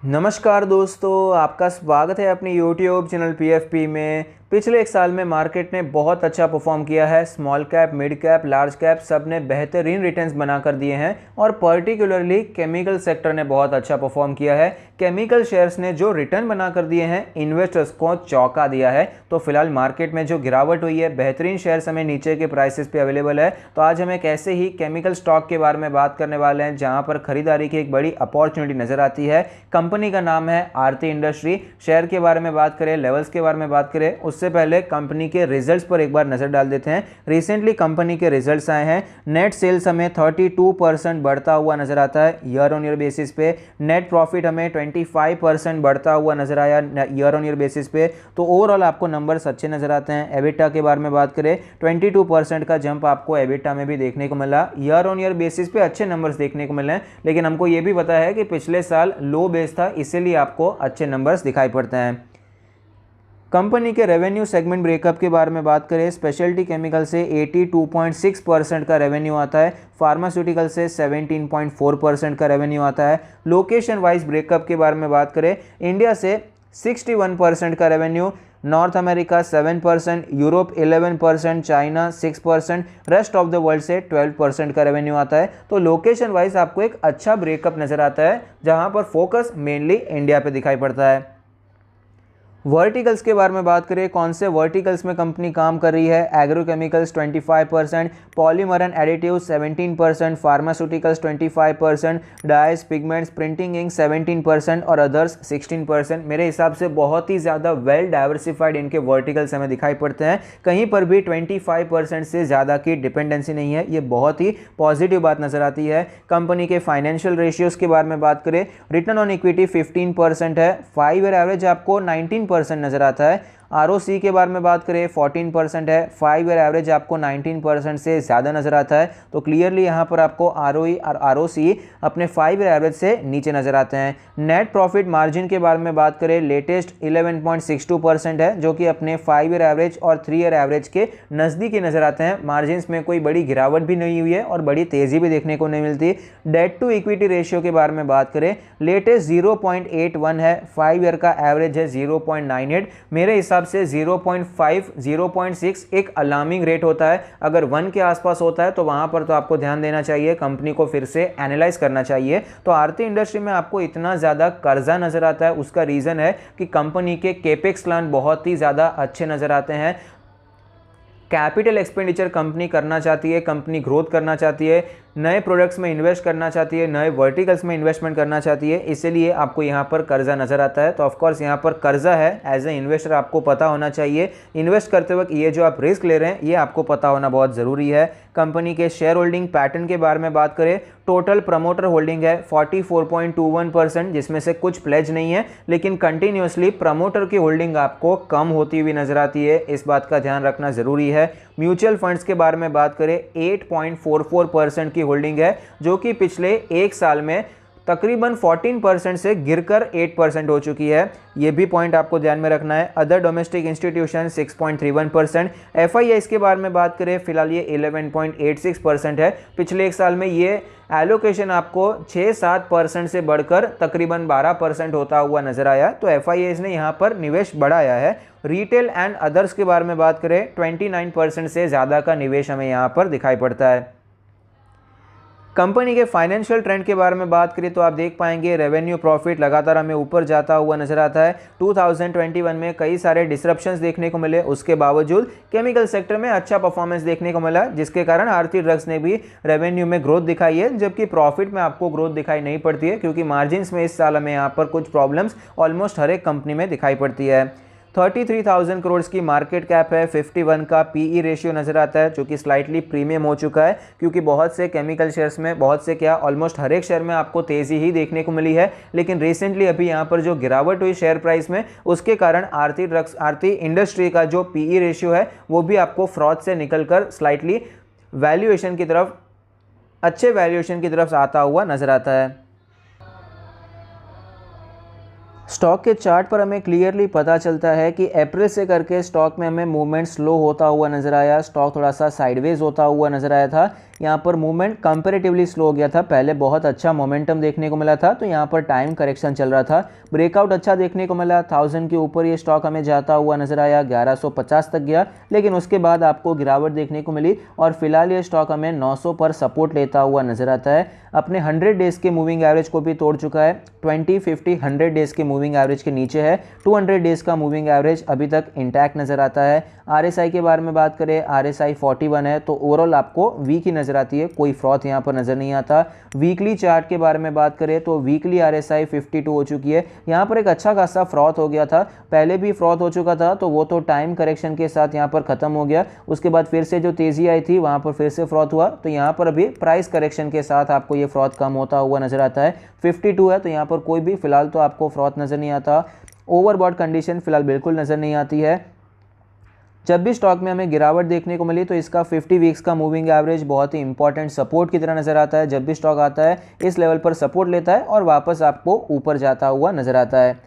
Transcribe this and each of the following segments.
नमस्कार दोस्तों, आपका स्वागत है अपने YouTube चैनल PFP में। पिछले एक साल में मार्केट ने बहुत अच्छा परफॉर्म किया है। Small cap, mid cap, large cap सब ने बेहतरीन रिटर्न्स बना कर दिए हैं और पर्टिकुलरली केमिकल सेक्टर ने बहुत अच्छा परफॉर्म किया है। केमिकल शेयर्स ने जो रिटर्न बना कर दिए हैं इन्वेस्टर्स को चौंका दिया है। तो फिलहाल मार्केट में जो गिरावट हुई है, बेहतरीन शेयर्स हमें नीचे के प्राइसेस पे अवेलेबल है। तो आज हम एक ऐसे ही केमिकल स्टॉक के बारे में बात करने वाले हैं जहां पर खरीदारी की एक बड़ी अपॉर्चुनिटी नजर आती है। कंपनी का नाम है आरती इंडस्ट्री। शेयर के बारे में बात करें, लेवल्स के बारे में बात करें, उससे पहले कंपनी के रिजल्ट्स पर एक बार नजर डाल देते हैं। रिसेंटली कंपनी के रिजल्ट्स आए हैं। नेट सेल्स हमें 32% बढ़ता हुआ नजर आता है ईयर ऑन ईयर बेसिस पे। नेट प्रॉफिट हमें 25% बढ़ता हुआ नजर आया ईयर ऑन ईयर बेसिस पे। तो ओवरऑल आपको नंबर्स अच्छे नजर आते हैं। एबिटा के बारे में बात करें, 22% का जंप आपको एबिटा में भी देखने को मिला। ईयर ऑन ईयर बेसिस पे अच्छे नंबर्स देखने को मिले हैं, लेकिन हमको ये भी पता है कि पिछले साल लो बेस था, इसीलिए आपको अच्छे नंबर्स दिखाई पड़ते हैं। कंपनी के रेवेन्यू सेगमेंट ब्रेकअप के बारे में बात करें, स्पेशलिटी केमिकल से 82.6% का रेवेन्यू आता है, फार्मास्यूटिकल से 17.4% का रेवेन्यू आता है। लोकेशन वाइज ब्रेकअप के बारे में बात करें, इंडिया से 61% का revenue, north America 7%, Europe 11%, China 6%, rest of the world से 12% का रेवेन्यू आता है। तो लोकेशन वाइज आपको एक अच्छा ब्रेकअप नजर आता है जहां पर फोकस मेनली इंडिया पे दिखाई पड़ता है। वर्टिकल्स के बारे में बात करें, कौन से वर्टिकल्स में कंपनी काम कर रही है। Agrochemicals 25%, polymer and additives 17%, pharmaceuticals 25%, dyes, pigments, printing ink 17% और अदर्स 16%। मेरे हिसाब से बहुत ही ज़्यादा वेल डाइवर्सिफाइड इनके वर्टिकल्स हमें दिखाई पड़ते हैं। कहीं पर भी 25% से ज़्यादा की डिपेंडेंसी नहीं है। ये बहुत ही पॉजिटिव बात नज़र आती है। कंपनी के फाइनेंशियल रेशियोज़ के बारे में बात करें, रिटर्न ऑन इक्विटी 15% है, 5 ईयर एवरेज आपको 19% नजर आता है। आरओसी के बारे में बात करें, 14% है, 5 ईयर एवरेज आपको 19% से ज़्यादा नजर आता है। तो क्लियरली यहाँ पर आपको आरओई और आरओसी अपने 5 ईयर एवरेज से नीचे नजर आते हैं। नेट प्रॉफिट मार्जिन के बारे में बात करें, लेटेस्ट 11.62% है, जो कि अपने 5 ईयर एवरेज और 3 ईयर एवरेज के नज़दीकी नजर आते हैं। मार्जिन में कोई बड़ी गिरावट भी नहीं हुई है और बड़ी तेज़ी भी देखने को नहीं मिलती। डेट टू इक्विटी रेशियो के बारे में बात करें, लेटेस्ट 0.81 है, 5 ईयर का एवरेज है 0.98। मेरे हिसाब से 0.5 0.6 एक अलार्मिंग रेट होता है। अगर 1 के आसपास होता है तो वहां पर तो आपको ध्यान देना चाहिए, कंपनी को फिर से एनालाइज करना चाहिए। तो आरती इंडस्ट्री में आपको इतना ज़्यादा कर्जा नजर आता है, उसका रीज़न है कि कंपनी के केपेक्स प्लान बहुत ही ज़्यादा अच्छे नजर आते हैं। कैपिटल एक्सपेंडिचर कंपनी करना चाहती है, कंपनी ग्रोथ करना चाहती है, नए प्रोडक्ट्स में इन्वेस्ट करना चाहती है, नए वर्टिकल्स में इन्वेस्टमेंट करना चाहती है, इसलिए आपको यहाँ पर कर्जा नजर आता है। तो ऑफकोर्स यहाँ पर कर्जा है, एज ए इन्वेस्टर आपको पता होना चाहिए। इन्वेस्ट करते वक्त ये जो आप रिस्क ले रहे हैं ये आपको पता होना बहुत ज़रूरी है। कंपनी के शेयर होल्डिंग पैटर्न के बारे में बात करें, टोटल प्रमोटर होल्डिंग है 44.21%, जिसमें से कुछ प्लेज नहीं है, लेकिन कंटिन्यूसली प्रमोटर की होल्डिंग आपको कम होती हुई नजर आती है। इस बात का ध्यान रखना जरूरी है। म्यूचुअल फंड्स के बारे में बात करें, 8.44% की होल्डिंग है, जो कि पिछले एक साल में तकरीबन 14% से गिरकर 8% हो चुकी है। ये भी पॉइंट आपको ध्यान में रखना है। Other domestic institution 6.31%। एफआईआई के बारे में बात करें, फिलहाल ये 11.86% है। पिछले एक साल में ये एलोकेशन आपको 6-7% से बढ़कर तकरीबन 12% होता हुआ नजर आया। तो एफआईआई ने यहाँ पर निवेश बढ़ाया है। रिटेल एंड अदर्स के बारे में बात करें, 29% से ज़्यादा का निवेश हमें यहाँ पर दिखाई पड़ता है। कंपनी के फाइनेंशियल ट्रेंड के बारे में बात करें तो आप देख पाएंगे रेवेन्यू प्रॉफिट लगातार हमें ऊपर जाता हुआ नजर आता है। 2021 में कई सारे डिसरप्शंस देखने को मिले, उसके बावजूद केमिकल सेक्टर में अच्छा परफॉर्मेंस देखने को मिला, जिसके कारण आरती ड्रग्स ने भी रेवेन्यू में ग्रोथ दिखाई है, जबकि प्रॉफिट में आपको ग्रोथ दिखाई नहीं पड़ती है, क्योंकि मार्जिन में इस साल हमें यहाँ पर कुछ प्रॉब्लम्स ऑलमोस्ट हर एक कंपनी में दिखाई पड़ती है। 33,000 करोड़ की मार्केट कैप है, 51 का पीई रेशियो नजर आता है, जो कि स्लाइटली प्रीमियम हो चुका है, क्योंकि बहुत से केमिकल शेयर्स में, बहुत से क्या ऑलमोस्ट हर एक शेयर में आपको तेजी ही देखने को मिली है। लेकिन रिसेंटली अभी यहाँ पर जो गिरावट हुई शेयर प्राइस में, उसके कारण आरती इंडस्ट्री का जो पीई रेशियो है वो भी आपको फ्रॉड से निकलकर स्लाइटली वैल्यूएशन की तरफ, अच्छे वैल्यूएशन की तरफ आता हुआ नजर आता है। स्टॉक के चार्ट पर हमें क्लियरली पता चलता है कि अप्रैल से करके स्टॉक में हमें मूवमेंट स्लो होता हुआ नजर आया, स्टॉक थोड़ा सा साइडवेज होता हुआ नजर आया था। यहाँ पर मूवमेंट कंपैरेटिवली स्लो हो गया था, पहले बहुत अच्छा मोमेंटम देखने को मिला था, तो यहाँ पर टाइम करेक्शन चल रहा था, ब्रेकआउट अच्छा देखने को मिला, 1000 के ऊपर ये स्टॉक हमें जाता हुआ नजर आया, 1150 तक गया, लेकिन उसके बाद आपको गिरावट देखने को मिली और फिलहाल ये स्टॉक हमें 900 पर सपोर्ट लेता हुआ नजर आता है। अपने 100 डेज के मूविंग एवरेज को भी तोड़ चुका है, 20, 50, 100 डेज के मूविंग एवरेज के नीचे है, 200 डेज का मूविंग एवरेज अभी तक इंटैक्ट नजर आता है। RSI के बारे में बात करें, RSI 41 है, तो ओवरऑल आपको वीक ही नजर आती है, कोई फ्रॉथ यहाँ पर नजर नहीं आता। वीकली चार्ट के बारे में बात करें तो वीकली RSI 52 हो चुकी है, यहाँ पर एक अच्छा खासा फ्रॉथ हो गया था, पहले भी फ्रॉथ हो चुका था, तो वो तो टाइम करेक्शन के साथ यहाँ पर खत्म हो गया, उसके बाद फिर से जो तेजी आई थी वहाँ पर फिर से फ्रॉथ हुआ, तो यहाँ पर अभी प्राइस करेक्शन के साथ आपको ये फ्रॉथ कम होता हुआ नजर आता है। 52 है, तो यहाँ पर कोई भी फिलहाल तो आपको फ्रॉथ नजर नहीं आता। ओवरबॉट कंडीशन फिलहाल बिल्कुल नजर नहीं आती है। जब भी स्टॉक में हमें गिरावट देखने को मिली तो इसका 50 वीक्स का मूविंग एवरेज बहुत ही इंपॉर्टेंट सपोर्ट की तरह नजर आता है। जब भी स्टॉक आता है इस लेवल पर सपोर्ट लेता है और वापस आपको ऊपर जाता हुआ नजर आता है।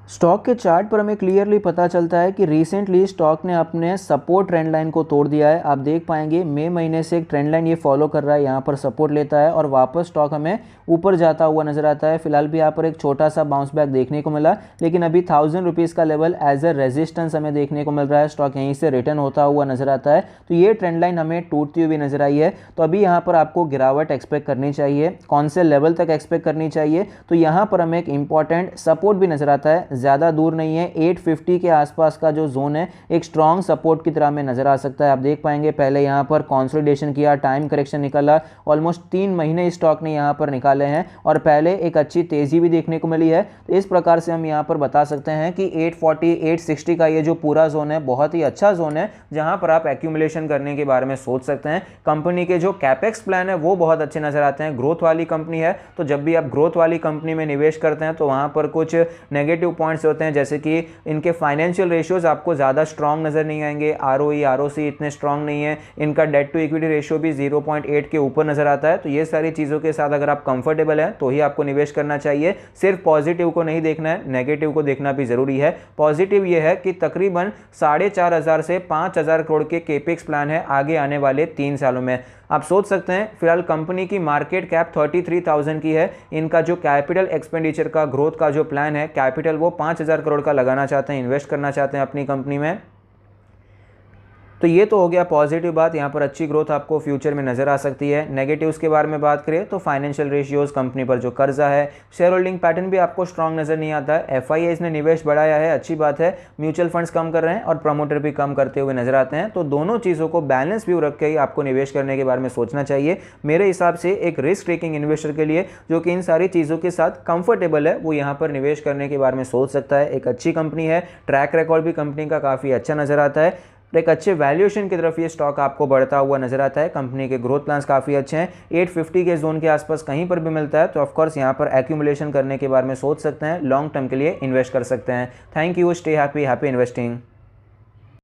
स्टॉक के चार्ट पर हमें क्लियरली पता चलता है कि रिसेंटली स्टॉक ने अपने सपोर्ट ट्रेंड लाइन को तोड़ दिया है। आप देख पाएंगे मई महीने से एक ट्रेंड लाइन ये फॉलो कर रहा है, यहाँ पर सपोर्ट लेता है और वापस स्टॉक हमें ऊपर जाता हुआ नजर आता है। फिलहाल भी यहाँ पर एक छोटा सा बाउंस बैक देखने को मिला, लेकिन अभी 1000 रुपीज़ का लेवल एज ए रेजिस्टेंस हमें देखने को मिल रहा है, स्टॉक यहीं से रिटर्न होता हुआ नजर आता है, तो ये ट्रेंड लाइन हमें टूटती हुई नजर आई है। तो अभी यहाँ पर आपको गिरावट एक्सपेक्ट करनी चाहिए, कौन से लेवल तक एक्सपेक्ट करनी चाहिए, तो यहाँ पर हमें एक इंपॉर्टेंट सपोर्ट भी नजर आता है, ज़्यादा दूर नहीं है, 850 के आसपास का जो जोन है एक स्ट्रॉन्ग सपोर्ट की तरह में नजर आ सकता है। आप देख पाएंगे पहले यहाँ पर कंसोलिडेशन किया, टाइम करेक्शन निकाला, ऑलमोस्ट 3 महीने स्टॉक ने यहाँ पर निकाले हैं और पहले एक अच्छी तेजी भी देखने को मिली है। तो इस प्रकार से हम यहाँ पर बता सकते हैं कि 840, 860 का ये जो पूरा जोन है बहुत ही अच्छा जोन है, जहां पर आप एक्यूमुलेशन करने के बारे में सोच सकते हैं। कंपनी के जो कैपेक्स प्लान है वो बहुत अच्छे नजर आते हैं, ग्रोथ वाली कंपनी है, तो जब भी आप ग्रोथ वाली कंपनी में निवेश करते हैं तो वहां पर कुछ नेगेटिव पॉइंट्स होते हैं, जैसे कि इनके फाइनेंशियल रेशियोज आपको ज़्यादा स्ट्रांग नज़र नहीं आएंगे, ROE ROC इतने स्ट्रांग नहीं है, इनका डेट टू इक्विटी रेशियो भी 0.8 के ऊपर नज़र आता है। तो ये सारी चीज़ों के साथ अगर आप कंफर्टेबल हैं तो ही आपको निवेश करना चाहिए, सिर्फ पॉजिटिव को नहीं देखना है, नेगेटिव को देखना भी ज़रूरी है। पॉजिटिव ये है कि तकरीबन 4500 से 5000 करोड़ के केपेक्स प्लान है आगे आने वाले 3 सालों में। आप सोच सकते हैं फिलहाल कंपनी की मार्केट कैप 33,000 की है, इनका जो कैपिटल एक्सपेंडिचर का ग्रोथ का जो प्लान है, कैपिटल वो 5000 करोड़ का लगाना चाहते हैं, इन्वेस्ट करना चाहते हैं अपनी कंपनी में। तो ये तो हो गया पॉजिटिव बात, यहाँ पर अच्छी ग्रोथ आपको फ्यूचर में नजर आ सकती है। नेगेटिव्स के बारे में बात करें तो फाइनेंशियल रेशियोज, कंपनी पर जो कर्जा है, शेयर होल्डिंग पैटर्न भी आपको स्ट्रांग नजर नहीं आता है। FIIs ने निवेश बढ़ाया है, अच्छी बात है, म्यूचुअल फंड्स कम कर रहे हैं और प्रमोटर भी कम करते हुए नजर आते हैं, तो दोनों चीज़ों को बैलेंस व्यू रख के ही आपको निवेश करने के बारे में सोचना चाहिए। मेरे हिसाब से एक रिस्क टेकिंग इन्वेस्टर के लिए जो कि इन सारी चीज़ों के साथ कंफर्टेबल है, वो यहाँ पर निवेश करने के बारे में सोच सकता है। एक अच्छी कंपनी है, ट्रैक रिकॉर्ड भी कंपनी का काफ़ी अच्छा नजर आता है, एक अच्छे वैल्यूएशन की तरफ ये स्टॉक आपको बढ़ता हुआ नजर आता है। कंपनी के ग्रोथ प्लान्स काफ़ी अच्छे हैं, 850 के जोन के आसपास कहीं पर भी मिलता है तो ऑफकोर्स यहाँ पर एक्यूमुलेशन करने के बारे में सोच सकते हैं, लॉन्ग टर्म के लिए इन्वेस्ट कर सकते हैं। Thank you, stay happy, happy investing.